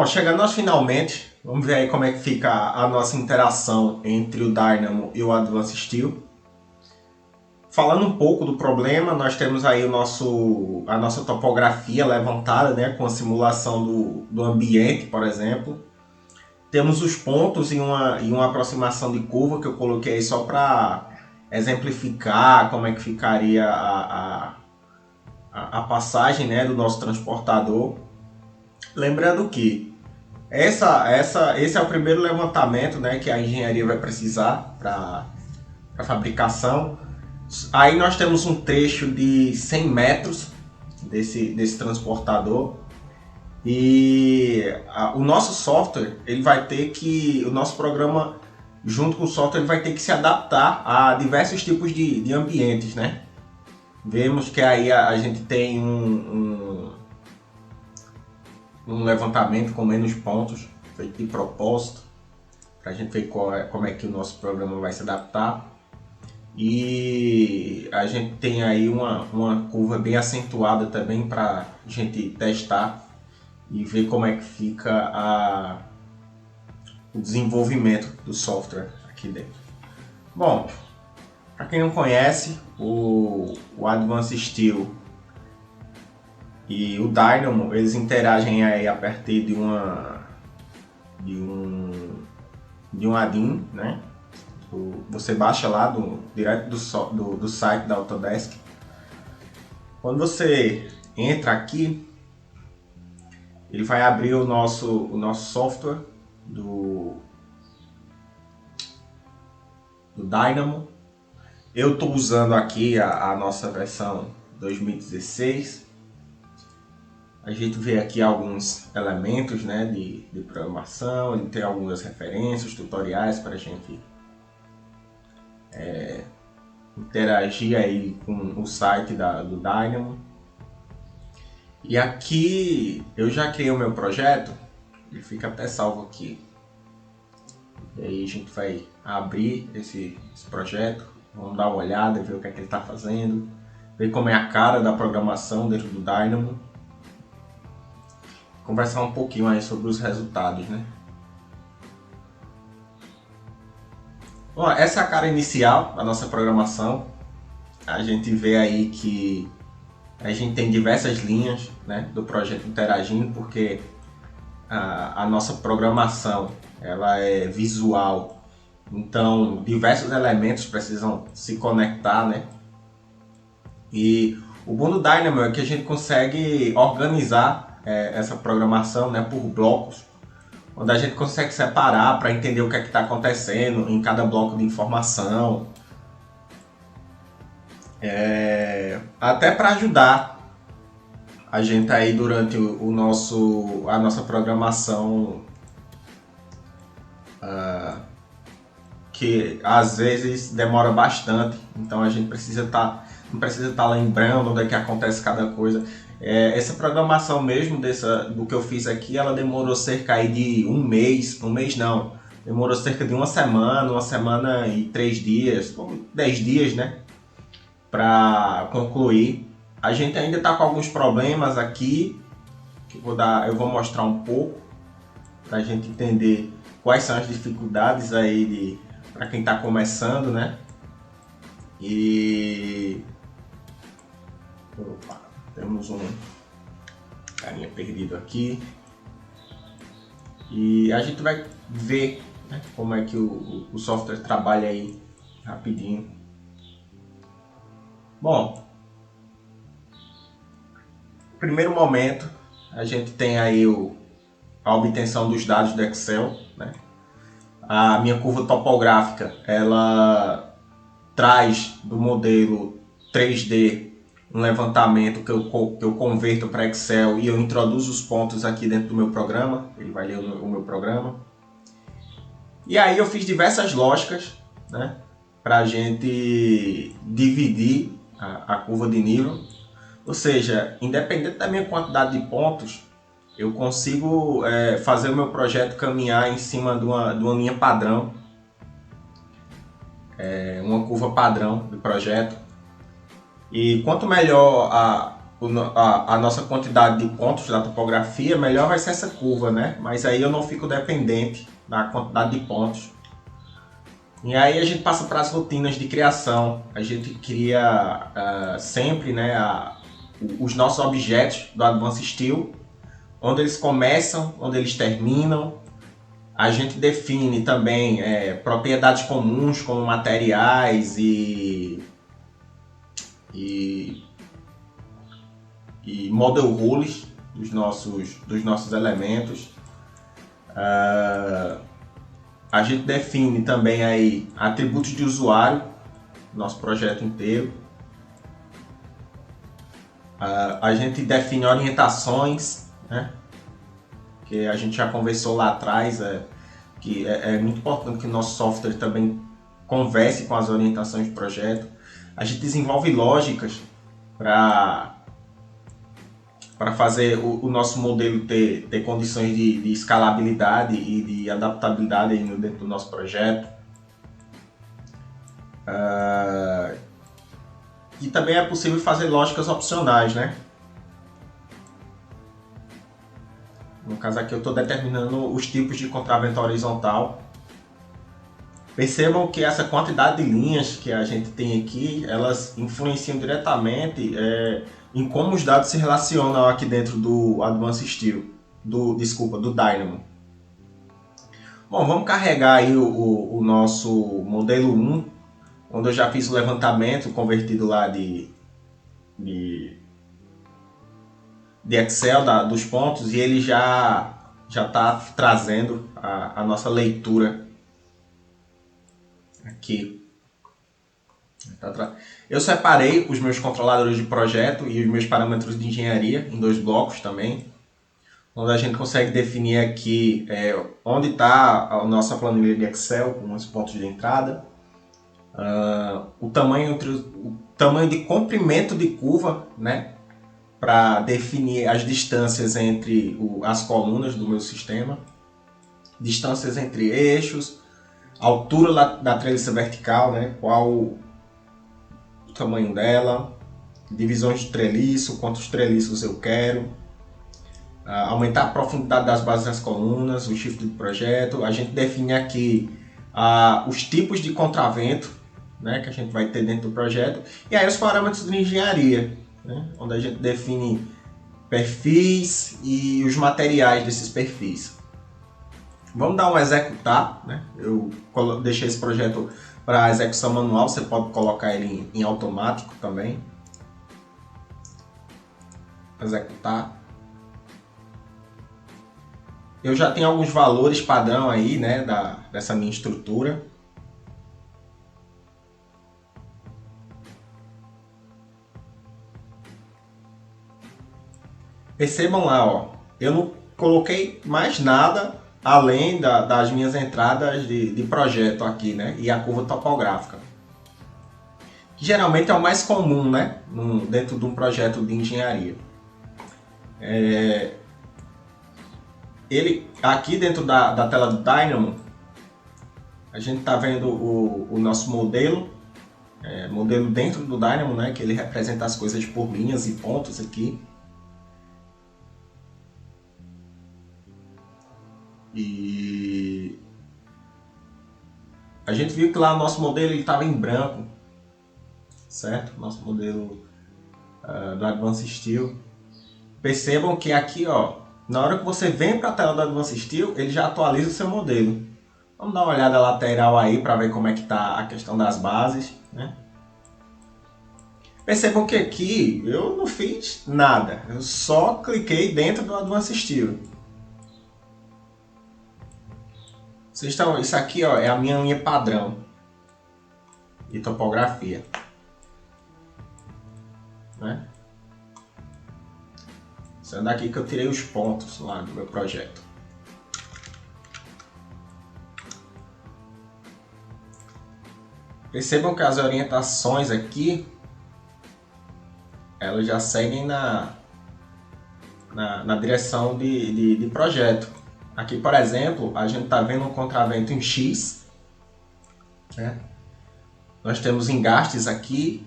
Bom, chegando aos finalmente, vamos ver aí como é que fica a nossa interação entre o Dynamo e o Advanced Steel. Falando um pouco do problema, nós temos aí a nossa topografia levantada, né, com a simulação do ambiente, por exemplo. Temos os pontos e uma aproximação de curva que eu coloquei aí só para exemplificar como é que ficaria a passagem, né, do nosso transportador. Lembrando que esse é o primeiro levantamento, né, que a engenharia vai precisar para a fabricação. Aí nós temos um trecho de 100 metros desse transportador e o nosso software, o nosso programa junto com o software ele vai ter que se adaptar a diversos tipos de ambientes, né? Vemos que aí a gente tem um levantamento com menos pontos, feito de propósito, para a gente ver como é que o nosso programa vai se adaptar. E a gente tem aí uma curva bem acentuada também para a gente testar e ver como é que fica o desenvolvimento do software aqui dentro. Bom, para quem não conhece, o Advanced Steel e o Dynamo, eles interagem aí a partir de um add-in, né? Você baixa lá direto do site da Autodesk. Quando você entra aqui, ele vai abrir o nosso software do Dynamo. Eu estou usando aqui a nossa versão 2016. A gente vê aqui alguns elementos, né, de programação, ele tem algumas referências, tutoriais para a gente interagir aí com o site do Dynamo. E aqui eu já criei o meu projeto, ele fica até salvo aqui. E aí a gente vai abrir esse projeto, vamos dar uma olhada, ver o que é que ele está fazendo, ver como é a cara da programação dentro do Dynamo. Conversar um pouquinho aí sobre os resultados, né? Bom, essa é a cara inicial da nossa programação. A gente vê aí que a gente tem diversas linhas, né, do projeto interagindo, porque a nossa programação ela é visual, então diversos elementos precisam se conectar, né? E o bom do Dynamo é que a gente consegue organizar essa programação, né, por blocos, onde a gente consegue separar para entender o que é que está acontecendo em cada bloco de informação, até para ajudar a gente aí durante a nossa programação, que às vezes demora bastante, então a gente não precisa estar lembrando onde é que acontece cada coisa. Essa programação mesmo do que eu fiz aqui, ela demorou cerca aí de um mês não, demorou cerca de uma semana e 3 dias, 10 dias, né, para concluir. A gente ainda está com alguns problemas aqui, que eu vou mostrar um pouco, para a gente entender quais são as dificuldades aí para quem está começando, né? E opa, temos um carinha perdido aqui. E a gente vai ver, né, como é que o software trabalha aí rapidinho. Bom, no primeiro momento a gente tem aí a obtenção dos dados do Excel, né? A minha curva topográfica, ela traz do modelo 3D um levantamento que eu converto para Excel e eu introduzo os pontos aqui dentro do meu programa, ele vai ler o meu programa. E aí eu fiz diversas lógicas, né, para a gente dividir a curva de nível, ou seja, independente da minha quantidade de pontos, eu consigo fazer o meu projeto caminhar em cima de uma linha padrão, uma curva padrão do projeto. E quanto melhor a nossa quantidade de pontos da topografia, melhor vai ser essa curva, né? Mas aí eu não fico dependente da quantidade de pontos. E aí a gente passa para as rotinas de criação. A gente cria sempre, né, os nossos objetos do Advanced Steel, onde eles começam, onde eles terminam. A gente define também propriedades comuns como materiais e model rules dos nossos elementos. A gente define também aí atributos de usuário, nosso projeto inteiro. A gente define orientações, né? Que a gente já conversou lá atrás, que é muito importante que o nosso software também converse com as orientações do projeto. A gente desenvolve lógicas para fazer o nosso modelo ter condições de escalabilidade e de adaptabilidade aí dentro do nosso projeto. E também é possível fazer lógicas opcionais, né? No caso aqui eu estou determinando os tipos de contravento horizontal. Percebam que essa quantidade de linhas que a gente tem aqui, elas influenciam diretamente em como os dados se relacionam aqui dentro do Advanced Steel, do Dynamo. Bom, vamos carregar aí o nosso modelo 1, onde eu já fiz o levantamento convertido lá de Excel dos pontos, e ele já está trazendo a nossa leitura aqui. Eu separei os meus controladores de projeto e os meus parâmetros de engenharia em 2 blocos também, onde a gente consegue definir aqui onde está a nossa planilha de Excel com os pontos de entrada, o tamanho de comprimento de curva, né, para definir as distâncias entre as colunas do meu sistema, distâncias entre eixos, altura da treliça vertical, né, qual o tamanho dela, divisões de treliço, quantos treliços eu quero, aumentar a profundidade das bases das colunas, o shift do projeto. A gente define aqui os tipos de contravento, né, que a gente vai ter dentro do projeto, e aí os parâmetros de engenharia, né, onde a gente define perfis e os materiais desses perfis. Vamos dar um executar, né? Eu deixei esse projeto para execução manual, você pode colocar ele em automático também. Executar. Eu já tenho alguns valores padrão aí, né, dessa minha estrutura. Percebam lá, ó, eu não coloquei mais nada além das minhas entradas de projeto aqui, né, e a curva topográfica, que geralmente é o mais comum, né, dentro de um projeto de engenharia. Ele aqui dentro da tela do Dynamo, a gente está vendo o nosso modelo dentro do Dynamo, né, que ele representa as coisas por linhas e pontos aqui. E a gente viu que lá o nosso modelo estava em branco, certo? Nosso modelo do Advanced Steel. Percebam que aqui, ó, na hora que você vem para a tela do Advanced Steel, ele já atualiza o seu modelo. Vamos dar uma olhada lateral aí para ver como é que está a questão das bases, né? Percebam que aqui eu não fiz nada, eu só cliquei dentro do Advanced Steel. Isso aqui, ó, é a minha linha padrão de topografia, né? Isso é daqui que eu tirei os pontos lá do meu projeto. Percebam que as orientações aqui, elas já seguem na direção de projeto. Aqui, por exemplo, a gente está vendo um contravento em X, né? Nós temos engastes aqui,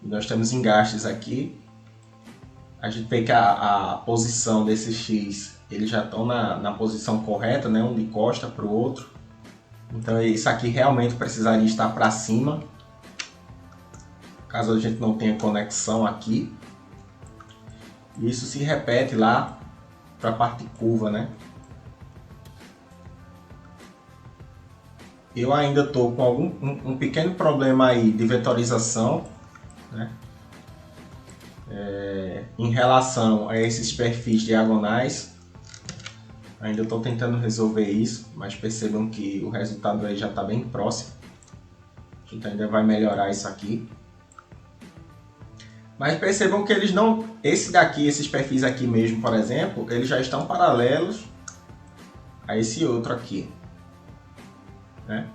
nós temos engastes aqui, a gente vê que a posição desse X, eles já estão na posição correta, né? Um de costa para o outro. Então isso aqui realmente precisaria estar para cima, caso a gente não tenha conexão aqui. Isso se repete lá para a parte curva, né? Eu ainda estou com um pequeno problema aí de vetorização, né? Em relação a esses perfis diagonais. Ainda estou tentando resolver isso, mas percebam que o resultado aí já está bem próximo. A gente ainda vai melhorar isso aqui. Mas percebam que eles não... Esse daqui, esses perfis aqui mesmo, por exemplo, eles já estão paralelos a esse outro aqui, né?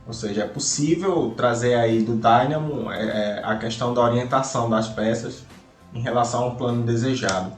Ou seja, é possível trazer aí do Dynamo a questão da orientação das peças em relação ao plano desejado.